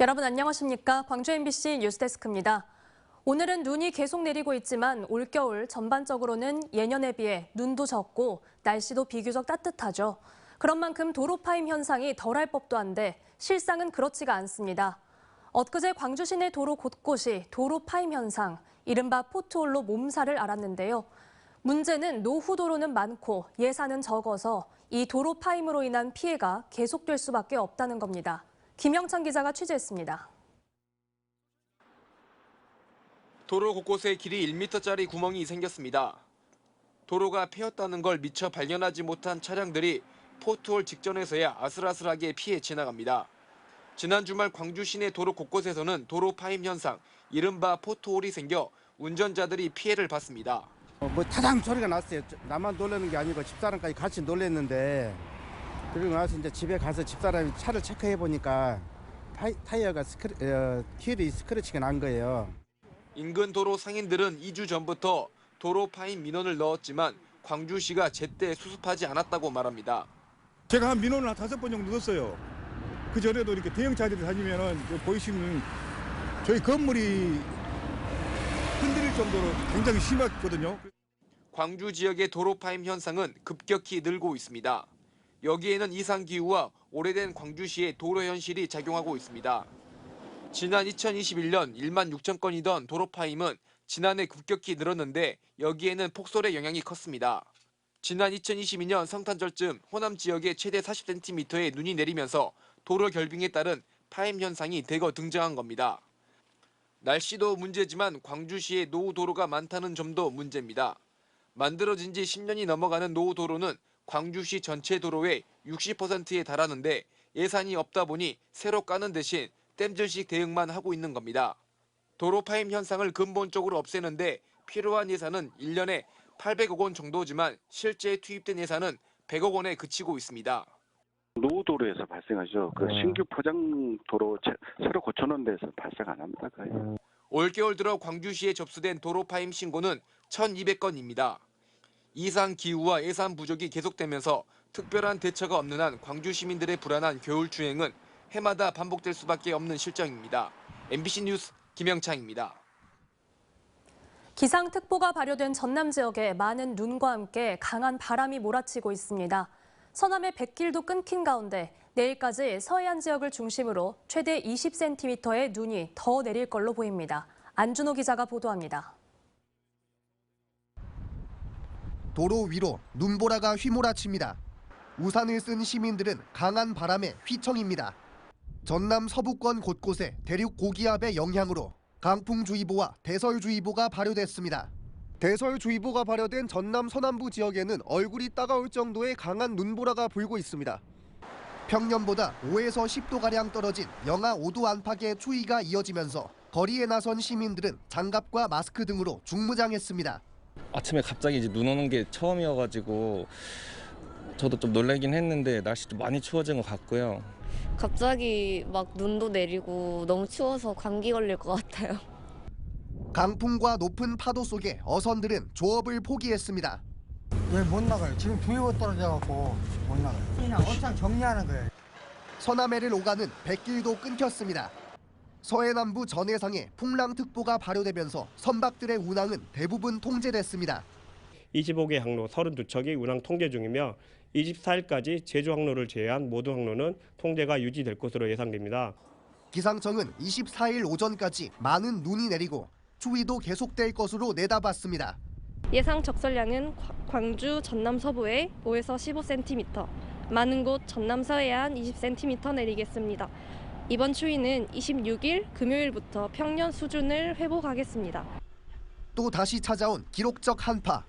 여러분 안녕하십니까? 광주 MBC 뉴스데스크입니다. 오늘은 눈이 계속 내리고 있지만 올겨울 전반적으로는 예년에 비해 눈도 적고 날씨도 비교적 따뜻하죠. 그런 만큼 도로 파임 현상이 덜할 법도 한데 실상은 그렇지가 않습니다. 엊그제 광주 시내 도로 곳곳이 도로 파임 현상, 이른바 포트홀로 몸살을 앓았는데요. 문제는 노후 도로는 많고 예산은 적어서 이 도로 파임으로 인한 피해가 계속될 수밖에 없다는 겁니다. 김영찬 기자가 취재했습니다. 도로 곳곳에 길이 1m짜리 구멍이 생겼습니다. 도로가 패였다는 걸 미처 발견하지 못한 차량들이 포트홀 직전에서야 아슬아슬하게 피해 지나갑니다. 지난 주말 광주 시내 도로 곳곳에서는 도로 파임 현상, 이른바 포트홀이 생겨 운전자들이 피해를 봤습니다. 타당 소리가 났어요. 나만 놀라는 게 아니고 집사람까지 같이 놀랐는데, 그리고 나서 이제 집에 가서 집사람이 차를 체크해 보니까 타이어가 휠이 스크래치가 난 거예요. 인근 도로 상인들은 2주 전부터 도로 파임 민원을 넣었지만 광주시가 제때 수습하지 않았다고 말합니다. 제가 한 민원을 한 5번 정도 넣었어요. 그 전에도 이렇게 대형차들이 다니면은 보이시면 저희 건물이 흔들릴 정도로 굉장히 심했거든요. 광주 지역의 도로 파임 현상은 급격히 늘고 있습니다. 여기에는 이상기후와 오래된 광주시의 도로 현실이 작용하고 있습니다. 지난 2021년 1만 6천 건이던 도로 파임은 지난해 급격히 늘었는데 여기에는 폭설의 영향이 컸습니다. 지난 2022년 성탄절쯤 호남 지역에 최대 40cm의 눈이 내리면서 도로 결빙에 따른 파임 현상이 대거 등장한 겁니다. 날씨도 문제지만 광주시에 노후 도로가 많다는 점도 문제입니다. 만들어진 지 10년이 넘어가는 노후 도로는 광주시 전체 도로의 60%에 달하는데 예산이 없다 보니 새로 까는 대신 땜질식 대응만 하고 있는 겁니다. 도로 파임 현상을 근본적으로 없애는데 필요한 예산은 1년에 800억 원 정도지만 실제 투입된 예산은 100억 원에 그치고 있습니다. 노후도로에서 발생하죠. 신규 포장도로 새로 고쳐놓은 데서 발생 안 합니다. 거의. 올겨울 들어 광주시에 접수된 도로 파임 신고는 1,200건입니다. 이상 기후와 예산 부족이 계속되면서 특별한 대처가 없는 한 광주 시민들의 불안한 겨울 주행은 해마다 반복될 수밖에 없는 실정입니다. MBC 뉴스 김영창입니다. 기상특보가 발효된 전남 지역에 많은 눈과 함께 강한 바람이 몰아치고 있습니다. 서남의 백길도 끊긴 가운데 내일까지 서해안 지역을 중심으로 최대 20cm의 눈이 더 내릴 걸로 보입니다. 안준호 기자가 보도합니다. 도로 위로 눈보라가 휘몰아칩니다. 우산을 쓴 시민들은 강한 바람에 휘청입니다. 전남 서부권 곳곳에 대륙 고기압의 영향으로 강풍주의보와 대설주의보가 발효됐습니다. 대설주의보가 발효된 전남 서남부 지역에는 얼굴이 따가울 정도의 강한 눈보라가 불고 있습니다. 평년보다 5에서 10도가량 떨어진 영하 5도 안팎의 추위가 이어지면서 거리에 나선 시민들은 장갑과 마스크 등으로 중무장했습니다. 아침에 갑자기 이제 눈 오는 게 처음이어가지고 저도 좀 놀라긴 했는데 날씨도 많이 추워진 것 같고요. 갑자기 막 눈도 내리고 너무 추워서 감기 걸릴 것 같아요. 강풍과 높은 파도 속에 어선들은 조업을 포기했습니다. 왜 못 나가요? 지금 두이고 떨어져갖고 못 나가요. 그냥 어창 정리하는 거예요. 서남해를 오가는 백길도 끊겼습니다. 서해 남부 전해상에 풍랑특보가 발효되면서 선박들의 운항은 대부분 통제됐습니다. 25개 항로 32척이 운항 통제 중이며 24일까지 제주 항로를 제외한 모든 항로는 통제가 유지될 것으로 예상됩니다. 기상청은 24일 오전까지 많은 눈이 내리고 추위도 계속될 것으로 내다봤습니다. 예상 적설량은 광주 전남 서부에 5에서 15cm, 많은 곳 전남 서해안 20cm 내리겠습니다. 이번 추위는 26일 금요일부터 평년 수준을 회복하겠습니다. 또 다시 찾아온 기록적 한파.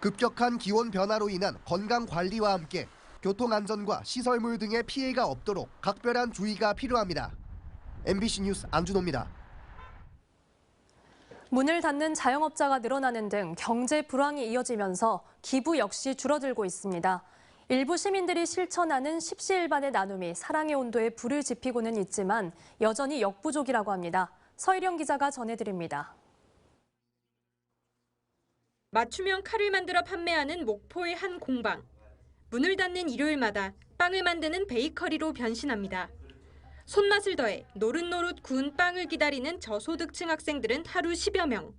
급격한 기온 변화로 인한 건강 관리와 함께 교통안전과 시설물 등의 피해가 없도록 각별한 주의가 필요합니다. MBC 뉴스 안준호입니다. 문을 닫는 자영업자가 늘어나는 등 경제 불황이 이어지면서 기부 역시 줄어들고 있습니다. 일부 시민들이 실천하는 십시일반의 나눔이 사랑의 온도에 불을 지피고는 있지만 여전히 역부족이라고 합니다. 서일영 기자가 전해드립니다. 맞춤형 칼을 만들어 판매하는 목포의 한 공방. 문을 닫는 일요일마다 빵을 만드는 베이커리로 변신합니다. 손맛을 더해 노릇노릇 구운 빵을 기다리는 저소득층 학생들은 하루 10여 명.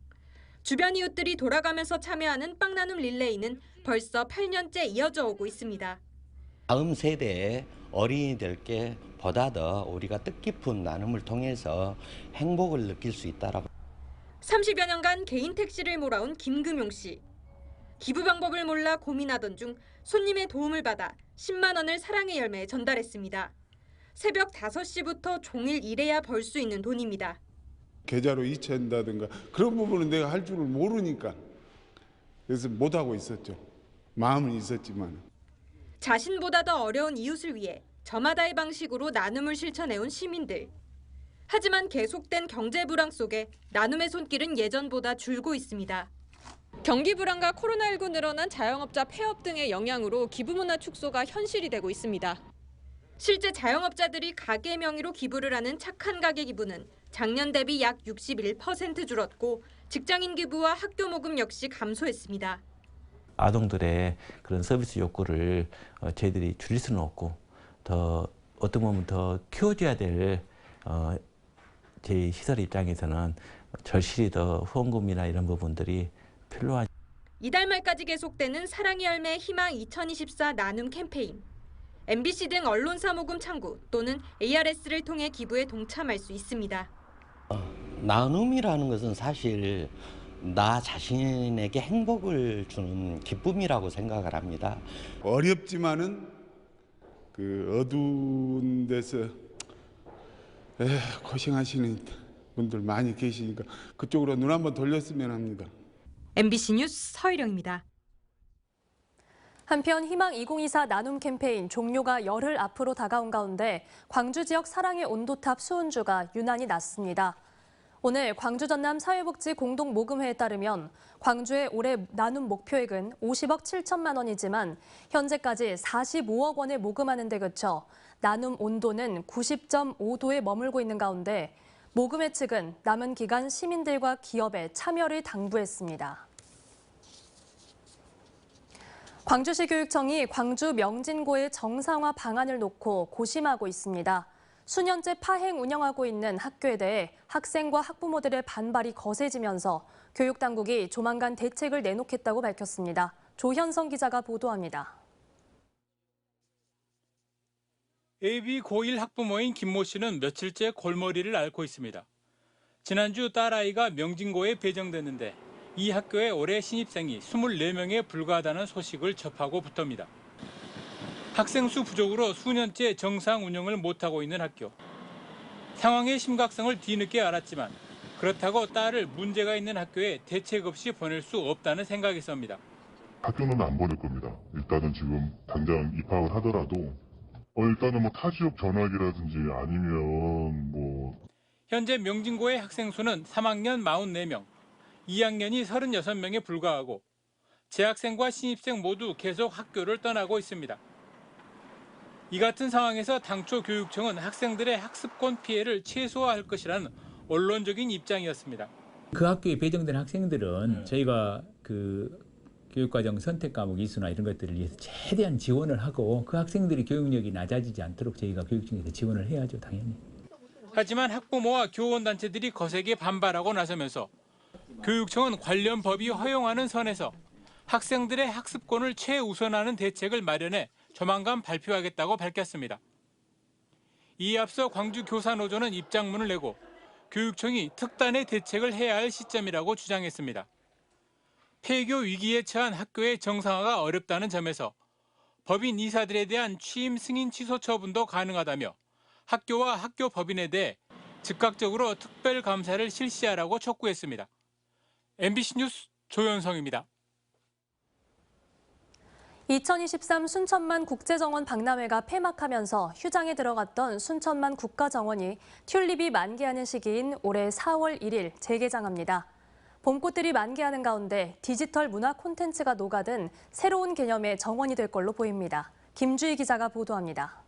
주변 이웃들이 돌아가면서 참여하는 빵 나눔 릴레이는 벌써 8년째 이어져 오고 있습니다. 다음 세대의 어린이들께 보다 더 우리가 뜻깊은 나눔을 통해서 행복을 느낄 수 있다라고. 30여 년간 개인 택시를 몰아온 김금용 씨. 기부 방법을 몰라 고민하던 중 손님의 도움을 받아 10만 원을 사랑의 열매에 전달했습니다. 새벽 5시부터 종일 일해야 벌 수 있는 돈입니다. 계좌로 이체한다든가 그런 부분은 내가 할 줄을 모르니까 그래서 못하고 있었죠. 마음은 있었지만. 자신보다 더 어려운 이웃을 위해 저마다의 방식으로 나눔을 실천해온 시민들. 하지만 계속된 경제 불황 속에 나눔의 손길은 예전보다 줄고 있습니다. 경기 불황과 코로나19 늘어난 자영업자 폐업 등의 영향으로 기부문화 축소가 현실이 되고 있습니다. 실제 자영업자들이 가게 명의로 기부를 하는 착한 가게 기부는 작년 대비 약 61% 줄었고 직장인 기부와 학교 모금 역시 감소했습니다. 아동들의 그런 서비스 욕구를 저희들이 줄일 수는 없고 더 어떤 보면 더 키워줘야 될 제 시설 입장에서는 절실히 더 후원금이나 이런 부분들이 필요한. 이달 말까지 계속되는 사랑의 열매 희망 2024 나눔 캠페인. MBC 등 언론사 모금 창구 또는 ARS를 통해 기부에 동참할 수 있습니다. 나눔이라는 것은 사실 나 자신에게 행복을 주는 기쁨이라고 생각을 합니다. 어렵지만은 그 어두운 데서 고생하시는 분들 많이 계시니까 그쪽으로 눈 한번 돌렸으면 합니다. MBC 뉴스 서희령입니다. 한편 희망 2024 나눔 캠페인 종료가 열흘 앞으로 다가온 가운데 광주 지역 사랑의 온도탑 수은주가 유난히 낮습니다. 오늘 광주 전남 사회복지 공동모금회에 따르면 광주의 올해 나눔 목표액은 50억 7천만 원이지만 현재까지 45억 원을 모금하는 데 그쳐 나눔 온도는 90.5도에 머물고 있는 가운데 모금회 측은 남은 기간 시민들과 기업의 참여를 당부했습니다. 광주시 교육청이 광주 명진고의 정상화 방안을 놓고 고심하고 있습니다. 수년째 파행 운영하고 있는 학교에 대해 학생과 학부모들의 반발이 거세지면서 교육당국이 조만간 대책을 내놓겠다고 밝혔습니다. 조현성 기자가 보도합니다. AB 고1 학부모인 김모 씨는 며칠째 골머리를 앓고 있습니다. 지난주 딸아이가 명진고에 배정됐는데 이 학교에 올해 신입생이 24명에 불과하다는 소식을 접하고부터입니다. 학생 수 부족으로 수년째 정상 운영을 못하고 있는 학교. 상황의 심각성을 뒤늦게 알았지만 그렇다고 딸을 문제가 있는 학교에 대책 없이 보낼 수 없다는 생각이었습니다. 학교는 안 보낼 겁니다. 일단은 지금 당장 입학을 하더라도 일단은 뭐 타 지역 전학이라든지 아니면 현재 명진고의 학생 수는 3학년 44명, 2학년이 36명에 불과하고 재학생과 신입생 모두 계속 학교를 떠나고 있습니다. 이 같은 상황에서 당초 교육청은 학생들의 학습권 피해를 최소화할 것이라는 원론적인 입장이었습니다. 그 학교에 배정된 학생들은 저희가 그 교육과정 선택 과목 이수나 이런 것들을 위해서 최대한 지원을 하고 그 학생들이 교육력이 낮아지지 않도록 저희가 교육청에서 지원을 해야죠, 당연히. 하지만 학부모와 교원단체들이 거세게 반발하고 나서면서 교육청은 관련 법이 허용하는 선에서 학생들의 학습권을 최우선하는 대책을 마련해 조만간 발표하겠다고 밝혔습니다. 이에 앞서 광주교사노조는 입장문을 내고 교육청이 특단의 대책을 해야 할 시점이라고 주장했습니다. 폐교 위기에 처한 학교의 정상화가 어렵다는 점에서 법인 이사들에 대한 취임 승인 취소 처분도 가능하다며 학교와 학교 법인에 대해 즉각적으로 특별 감사를 실시하라고 촉구했습니다. MBC 뉴스 조현성입니다. 2023 순천만 국제정원 박람회가 폐막하면서 휴장에 들어갔던 순천만 국가정원이 튤립이 만개하는 시기인 올해 4월 1일 재개장합니다. 봄꽃들이 만개하는 가운데 디지털 문화 콘텐츠가 녹아든 새로운 개념의 정원이 될 걸로 보입니다. 김주희 기자가 보도합니다.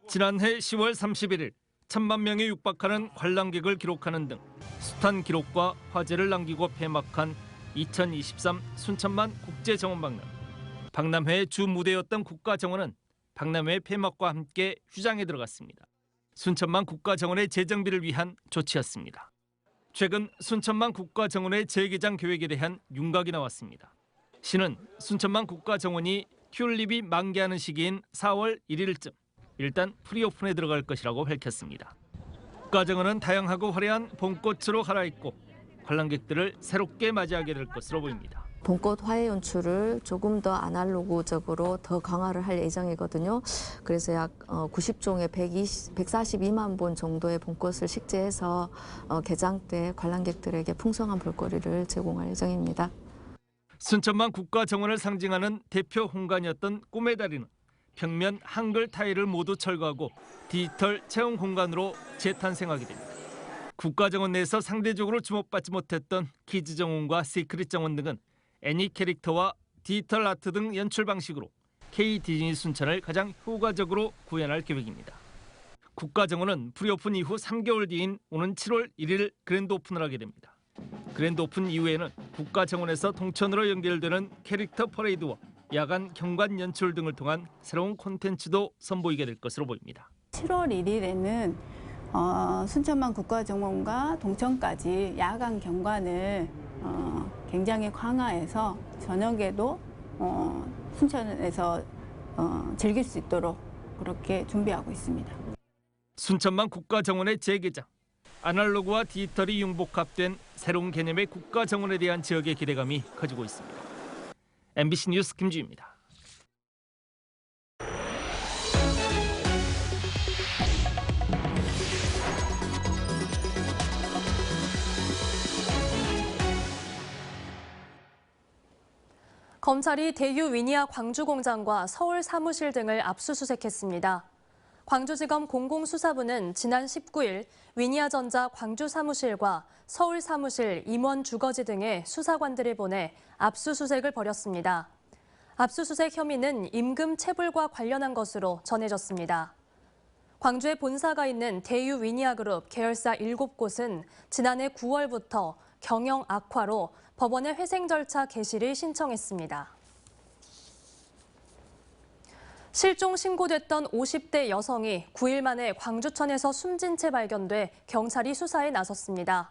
지난해 10월 31일 1,000만 명에 육박하는 관람객을 기록하는 등 숱한 기록과 화제를 남기고 폐막한 2023 순천만 국제정원박람. 박람회의 주 무대였던 국가정원은 박람회 폐막과 함께 휴장에 들어갔습니다. 순천만 국가정원의 재정비를 위한 조치였습니다. 최근 순천만 국가정원의 재개장 계획에 대한 윤곽이 나왔습니다. 시는 순천만 국가정원이 튤립이 만개하는 시기인 4월 1일쯤 일단 프리오픈에 들어갈 것이라고 밝혔습니다. 국가정원은 다양하고 화려한 봄꽃으로 갈아입고 관람객들을 새롭게 맞이하게 될 것으로 보입니다. 봄꽃 화해 연출을 조금 더 아날로그적으로 더 강화를 할 예정이거든요. 그래서 약 90종의 142만 본 정도의 봄꽃을 식재해서 개장 때 관람객들에게 풍성한 볼거리를 제공할 예정입니다. 순천만 국가정원을 상징하는 대표 홍관이었던 꿈의 다리는 벽면 한글 타일을 모두 철거하고 디지털 체험 공간으로 재탄생하게 됩니다. 국가정원 내에서 상대적으로 주목받지 못했던 키즈정원과 시크릿 정원 등은 애니 캐릭터와 디지털 아트 등 연출 방식으로 K 디즈니 순천을 가장 효과적으로 구현할 계획입니다. 국가정원은 프리오픈 이후 3개월 뒤인 오는 7월 1일 그랜드 오픈을 하게 됩니다. 그랜드 오픈 이후에는 국가정원에서 동천으로 연결되는 캐릭터 퍼레이드와 야간 경관 연출 등을 통한 새로운 콘텐츠도 선보이게 될 것으로 보입니다. 7월 1일에는 순천만 국가정원과 동천까지 야간 경관을 굉장히 강화해서 저녁에도 순천에서 즐길 수 있도록 그렇게 준비하고 있습니다. 순천만 국가정원의 재개장, 아날로그와 디지털이 융복합된 새로운 개념의 국가정원에 대한 지역의 기대감이 커지고 있습니다. MBC 뉴스 김주희입니다. 검찰이 대유 위니아 광주공장과 서울 사무실 등을 압수수색했습니다. 광주지검 공공수사부는 지난 19일 위니아전자 광주 사무실과 서울 사무실, 임원 주거지 등의 수사관들을 보내 압수수색을 벌였습니다. 압수수색 혐의는 임금 체불과 관련한 것으로 전해졌습니다. 광주에 본사가 있는 대유 위니아그룹 계열사 7곳은 지난해 9월부터 경영 악화로 법원에 회생 절차 개시를 신청했습니다. 실종 신고됐던 50대 여성이 9일 만에 광주천에서 숨진 채 발견돼 경찰이 수사에 나섰습니다.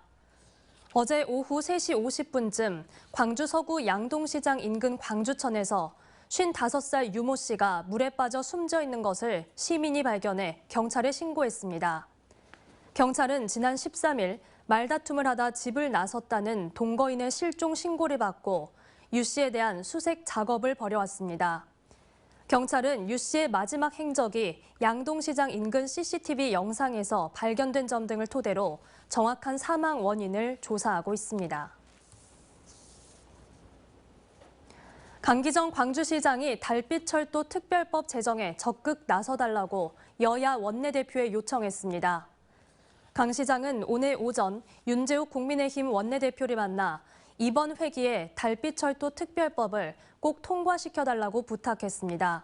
어제 오후 3시 50분쯤 광주 서구 양동시장 인근 광주천에서 55살 유모 씨가 물에 빠져 숨져 있는 것을 시민이 발견해 경찰에 신고했습니다. 경찰은 지난 13일 말다툼을 하다 집을 나섰다는 동거인의 실종 신고를 받고 유 씨에 대한 수색 작업을 벌여왔습니다. 경찰은 유 씨의 마지막 행적이 양동시장 인근 CCTV 영상에서 발견된 점 등을 토대로 정확한 사망 원인을 조사하고 있습니다. 강기정 광주시장이 달빛철도 특별법 제정에 적극 나서달라고 여야 원내대표에 요청했습니다. 강 시장은 오늘 오전 윤재욱 국민의힘 원내대표를 만나 이번 회기에 달빛철도 특별법을 꼭 통과시켜달라고 부탁했습니다.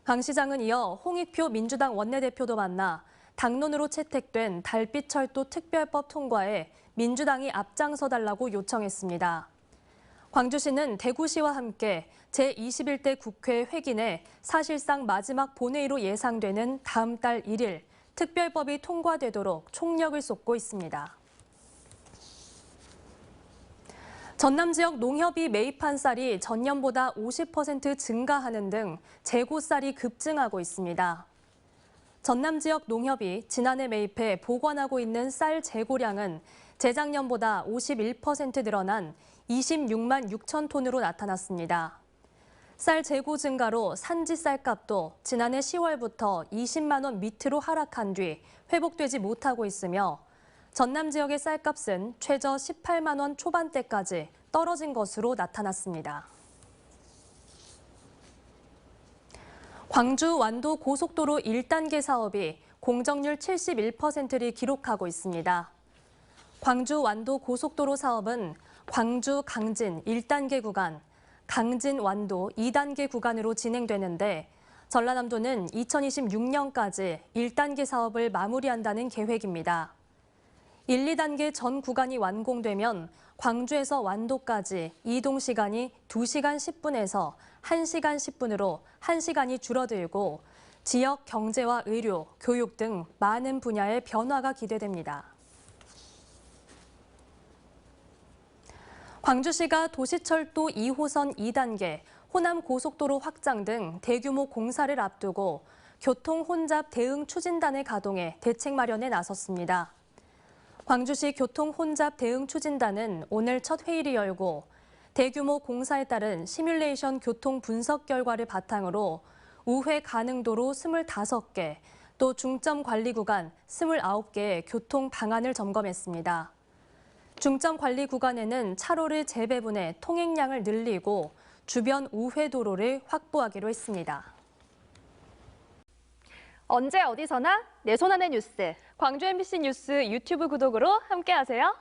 강 시장은 이어 홍익표 민주당 원내대표도 만나 당론으로 채택된 달빛철도 특별법 통과에 민주당이 앞장서달라고 요청했습니다. 광주시는 대구시와 함께 제21대 국회 회기 내 사실상 마지막 본회의로 예상되는 다음 달 1일 특별법이 통과되도록 총력을 쏟고 있습니다. 전남 지역 농협이 매입한 쌀이 전년보다 50% 증가하는 등 재고쌀이 급증하고 있습니다. 전남 지역 농협이 지난해 매입해 보관하고 있는 쌀 재고량은 재작년보다 51% 늘어난 26만 6천 톤으로 나타났습니다. 쌀 재고 증가로 산지 쌀값도 지난해 10월부터 20만 원 밑으로 하락한 뒤 회복되지 못하고 있으며 전남 지역의 쌀값은 최저 18만 원 초반대까지 떨어진 것으로 나타났습니다. 광주 완도 고속도로 1단계 사업이 공정률 71%를 기록하고 있습니다. 광주 완도 고속도로 사업은 광주 강진 1단계 구간, 강진 완도 2단계 구간으로 진행되는데 전라남도는 2026년까지 1단계 사업을 마무리한다는 계획입니다. 1, 2단계 전 구간이 완공되면 광주에서 완도까지 이동 시간이 2시간 10분에서 1시간 10분으로 1시간이 줄어들고 지역 경제와 의료, 교육 등 많은 분야의 변화가 기대됩니다. 광주시가 도시철도 2호선 2단계, 호남고속도로 확장 등 대규모 공사를 앞두고 교통혼잡 대응 추진단을 가동해 대책 마련에 나섰습니다. 광주시 교통혼잡 대응 추진단은 오늘 첫 회의를 열고 대규모 공사에 따른 시뮬레이션 교통 분석 결과를 바탕으로 우회 가능도로 25개, 또 중점 관리 구간 29개의 교통 방안을 점검했습니다. 중점 관리 구간에는 차로를 재배분해 통행량을 늘리고 주변 우회 도로를 확보하기로 했습니다. 언제 어디서나 내 손 안의 뉴스. 광주 MBC 뉴스 유튜브 구독으로 함께하세요.